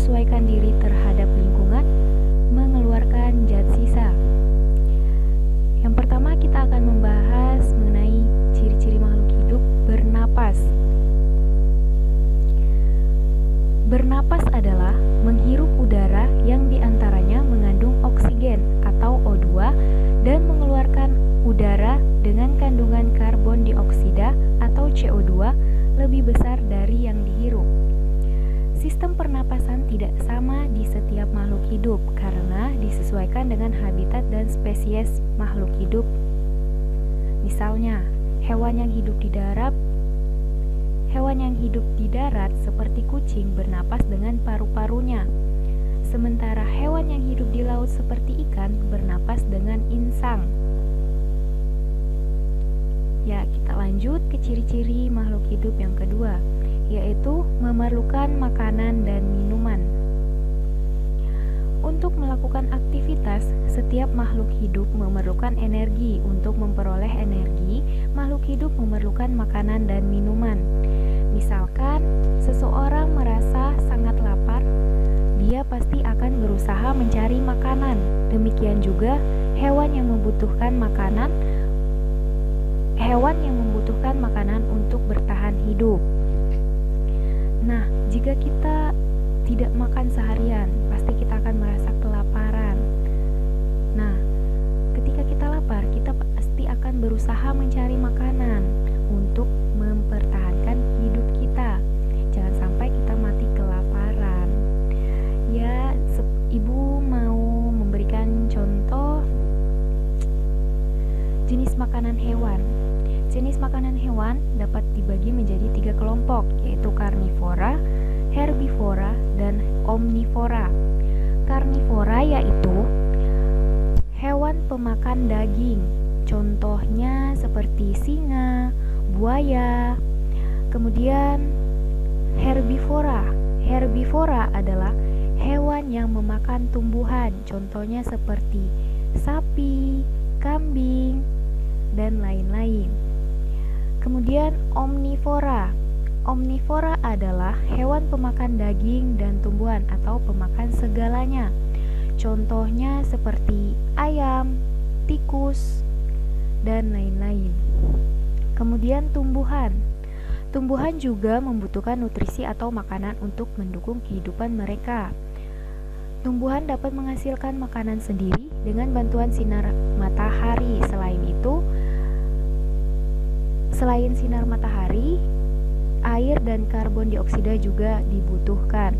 menyesuaikan diri terhadap lingkungan, mengeluarkan zat sisa. Yang pertama kita akan membahas mengenai ciri-ciri makhluk hidup bernapas. Bernapas adalah menghirup udara yang diantaranya mengandung oksigen atau O2 dan mengeluarkan udara dengan kandungan karbon dioksida atau CO2 lebih besar dari yang dihirup. Sistem pernapasan tidak sama di setiap makhluk hidup karena disesuaikan dengan habitat dan spesies makhluk hidup. Misalnya, hewan yang hidup di darat seperti kucing bernapas dengan paru-parunya. Sementara hewan yang hidup di laut seperti ikan bernapas dengan insang. Ya, kita lanjut ke ciri-ciri makhluk hidup yang kedua, yaitu memerlukan makanan dan minuman. Untuk melakukan aktivitas, setiap makhluk hidup memerlukan energi. Untuk memperoleh energi, makhluk hidup memerlukan makanan dan minuman. Misalkan, seseorang merasa sangat lapar, dia pasti akan berusaha mencari makanan. Demikian juga hewan yang membutuhkan makanan untuk bertahan hidup. Nah, jika kita tidak makan seharian, pasti kita akan merasa kelaparan. Nah, ketika kita lapar, kita pasti akan berusaha mencari makanan untuk mempertahankan hidup kita. Jangan sampai kita mati kelaparan. Ya, Ibu mau memberikan contoh jenis makanan hewan. Jenis makanan hewan dapat dibagi menjadi 3 kelompok, yaitu karnivora, herbivora, dan omnivora. Karnivora yaitu hewan pemakan daging, contohnya seperti singa, buaya. Kemudian herbivora. Herbivora adalah hewan yang memakan tumbuhan, contohnya seperti sapi, kambing, dan lain-lain. Kemudian omnivora. Omnivora adalah hewan pemakan daging dan tumbuhan atau pemakan segalanya. Contohnya seperti ayam, tikus, dan lain-lain. Kemudian tumbuhan. Tumbuhan juga membutuhkan nutrisi atau makanan untuk mendukung kehidupan mereka. Tumbuhan dapat menghasilkan makanan sendiri dengan bantuan sinar matahari. Selain sinar matahari, air dan karbon dioksida juga dibutuhkan.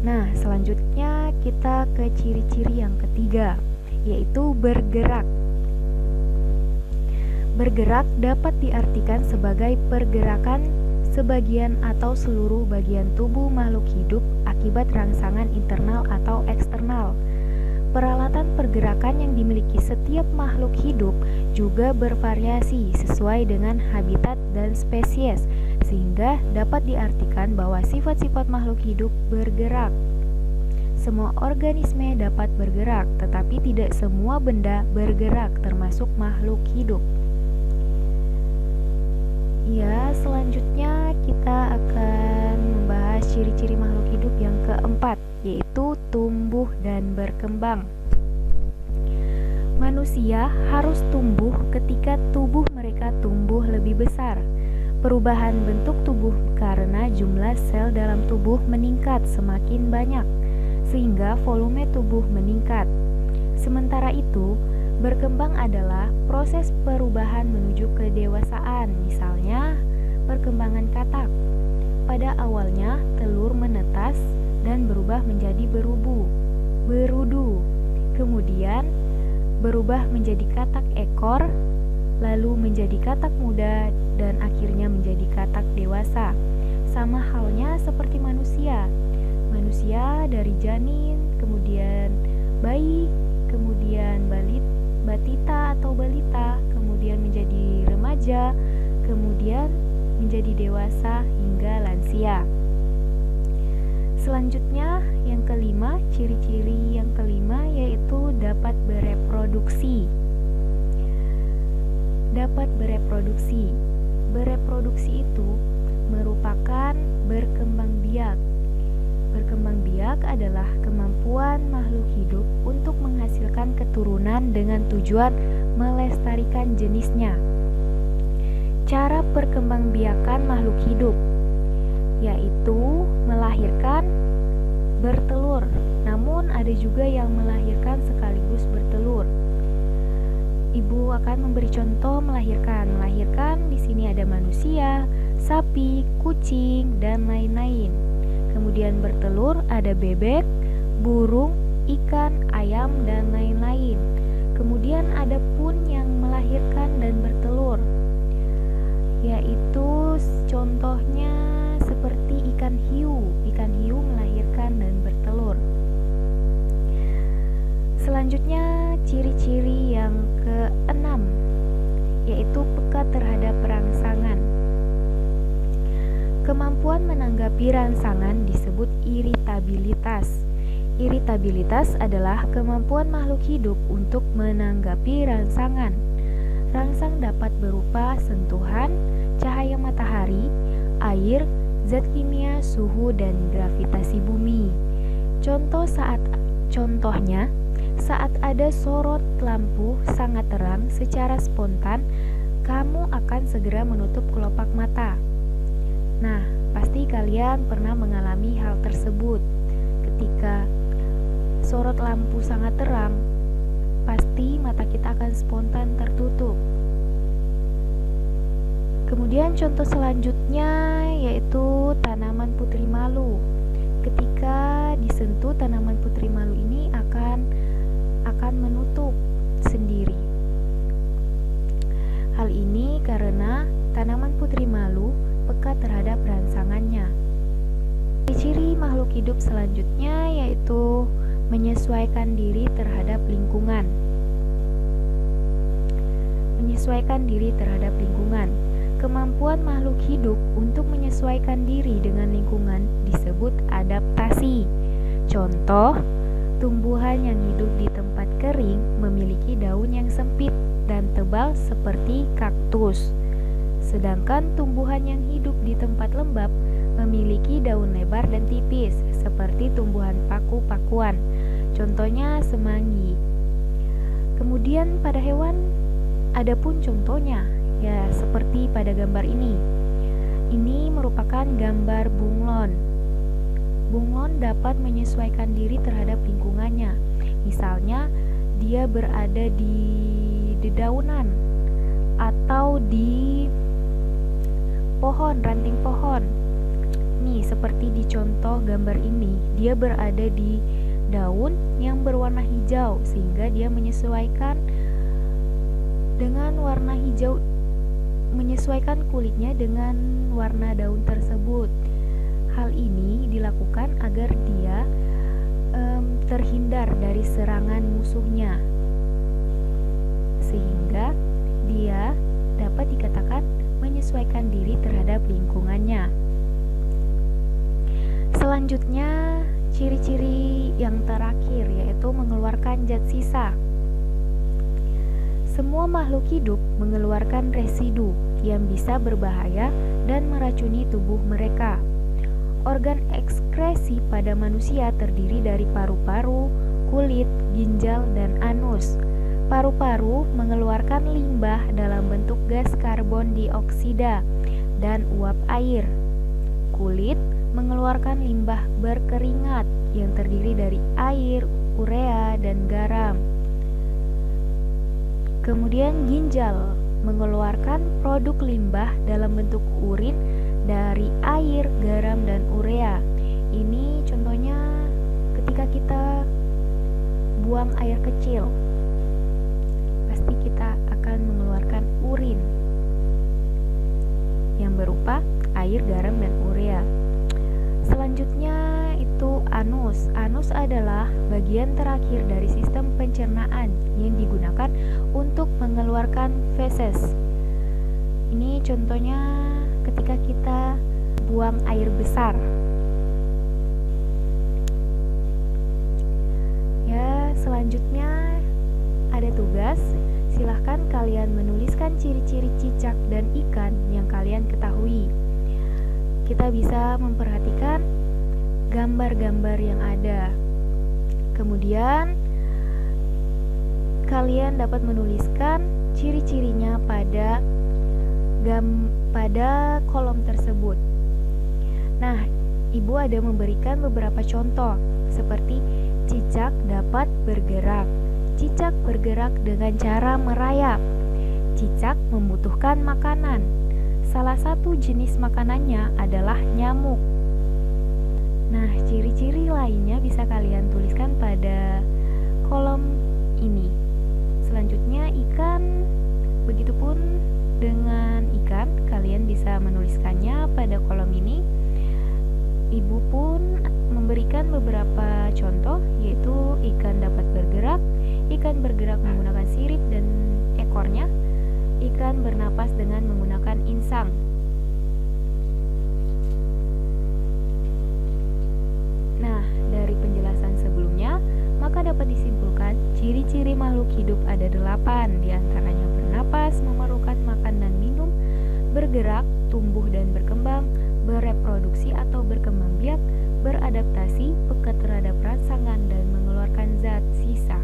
Nah, selanjutnya kita ke ciri-ciri yang ketiga, yaitu bergerak. Bergerak dapat diartikan sebagai pergerakan sebagian atau seluruh bagian tubuh makhluk hidup akibat rangsangan internal atau eksternal. Peralatan pergerakan yang dimiliki setiap makhluk hidup juga bervariasi sesuai dengan habitat dan spesies, sehingga dapat diartikan bahwa sifat-sifat makhluk hidup bergerak. Semua organisme dapat bergerak, tetapi tidak semua benda bergerak, termasuk makhluk hidup. Ya, selanjutnya kita akan membahas ciri-ciri makhluk hidup yang keempat, yaitu tumbuh dan berkembang. Manusia harus tumbuh ketika tubuh mereka tumbuh lebih besar. Perubahan bentuk tubuh karena jumlah sel dalam tubuh meningkat semakin banyak, sehingga volume tubuh meningkat. Sementara itu, berkembang adalah proses perubahan menuju kedewasaan, misalnya perkembangan katak. Pada awalnya, telur menetas dan berubah menjadi berudu. Kemudian, berubah menjadi katak ekor, lalu menjadi katak muda, dan akhirnya menjadi katak dewasa. Sama halnya seperti manusia. Manusia dari janin, kemudian bayi, kemudian batita atau balita, kemudian menjadi remaja, kemudian menjadi dewasa hingga lansia. Selanjutnya, yang kelima, ciri-ciri yang kelima yaitu dapat bereproduksi. Dapat bereproduksi. Bereproduksi itu merupakan berkembang biak. Berkembang biak adalah kemampuan makhluk hidup untuk menghasilkan keturunan dengan tujuan melestarikan jenisnya. Cara perkembangbiakan makhluk hidup yaitu melahirkan, bertelur. Namun ada juga yang melahirkan sekaligus bertelur. Ibu akan memberi contoh melahirkan. Melahirkan di sini ada manusia, sapi, kucing, dan lain-lain. Kemudian bertelur ada bebek, burung, ikan, ayam, dan lain-lain. Kemudian ada pun yang melahirkan dan bertelur, yaitu contohnya seperti ikan hiu. Ikan hiu melahirkan dan bertelur. Selanjutnya ciri-ciri yang keenam, yaitu peka terhadap rangsangan. Kemampuan menanggapi rangsangan disebut iritabilitas. Iritabilitas adalah kemampuan makhluk hidup untuk menanggapi rangsangan. Rangsang dapat berupa sentuhan, cahaya matahari, air, zat kimia, suhu, dan gravitasi bumi. Contohnya, saat ada sorot lampu sangat terang secara spontan, kamu akan segera menutup kelopak mata. Nah, pasti kalian pernah mengalami hal tersebut. Ketika sorot lampu sangat terang, pasti mata kita akan spontan tertutup. Kemudian contoh selanjutnya yaitu tanaman putri malu. Ketika disentuh, tanaman putri malu ini akan menutup sendiri. Hal ini karena tanaman putri malu peka terhadap rangsangannya. Ciri makhluk hidup selanjutnya yaitu menyesuaikan diri terhadap lingkungan. Menyesuaikan diri terhadap lingkungan. Kemampuan makhluk hidup untuk menyesuaikan diri dengan lingkungan disebut adaptasi. Contoh, tumbuhan yang hidup di tempat kering memiliki daun yang sempit dan tebal seperti kaktus. Sedangkan tumbuhan yang hidup di tempat lembab memiliki daun lebar dan tipis seperti tumbuhan paku-pakuan. Contohnya semanggi. Kemudian pada hewan ada pun contohnya, ya seperti pada gambar ini. Ini merupakan gambar bunglon. Bunglon dapat menyesuaikan diri terhadap lingkungannya. Misalnya, dia berada di dedaunan atau di pohon, ranting pohon. Nih, seperti di contoh gambar ini, dia berada di daun yang berwarna hijau sehingga dia menyesuaikan dengan warna hijau, menyesuaikan kulitnya dengan warna daun tersebut. Hal ini dilakukan agar dia terhindar dari serangan musuhnya, sehingga dia dapat dikatakan menyesuaikan diri terhadap lingkungannya. Selanjutnya, ciri-ciri yang terakhir yaitu mengeluarkan zat sisa. Semua makhluk hidup mengeluarkan residu yang bisa berbahaya dan meracuni tubuh mereka. Organ ekskresi pada manusia terdiri dari paru-paru, kulit, ginjal, dan anus. Paru-paru mengeluarkan limbah dalam bentuk gas karbon dioksida dan uap air. Kulit mengeluarkan limbah berkeringat yang terdiri dari air, urea, dan garam. Kemudian ginjal mengeluarkan produk limbah dalam bentuk urin dari air, garam, dan urea. Ini contohnya ketika kita buang air kecil, pasti kita akan mengeluarkan urin yang berupa air, garam, dan urea. Selanjutnya itu anus. Anus adalah bagian terakhir dari sistem pencernaan yang digunakan untuk mengeluarkan feses. Ini contohnya ketika kita buang air besar. Ya, selanjutnya ada tugas. Silahkan kalian menuliskan ciri-ciri cicak dan ikan yang kalian ketahui. Kita bisa memperhatikan gambar-gambar yang ada. Kemudian kalian dapat menuliskan ciri-cirinya pada kolom tersebut. Nah, Ibu ada memberikan beberapa contoh seperti cicak dapat bergerak. Cicak bergerak dengan cara merayap. Cicak membutuhkan makanan. Salah satu jenis makanannya adalah nyamuk. Nah, ciri-ciri lainnya bisa kalian tuliskan pada kolom ini. Selanjutnya ikan, begitupun dengan ikan, kalian bisa menuliskannya pada kolom ini. Ibu pun memberikan beberapa contoh, yaitu ikan dapat bergerak, ikan bergerak menggunakan sirip dan ekornya, ikan bernapas dengan menggunakan insang. Nah, dari penjelasan sebelumnya, maka dapat disimpulkan ciri-ciri makhluk hidup ada 8, diantaranya bernapas, memerlukan makan dan minum, bergerak, tumbuh dan berkembang, bereproduksi atau berkembang biak, beradaptasi, peka terhadap rangsangan, dan mengeluarkan zat sisa.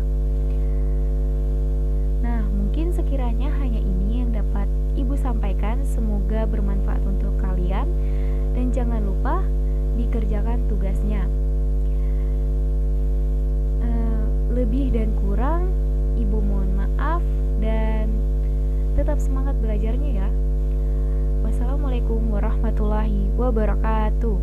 Nah, mungkin sekiranya hanya ini yang dapat Ibu sampaikan. Semoga bermanfaat untuk kalian, dan jangan lupa dikerjakan tugasnya. Lebih dan kurang, Ibu mohon maaf, dan tetap semangat belajarnya ya. Wassalamualaikum warahmatullahi wabarakatuh.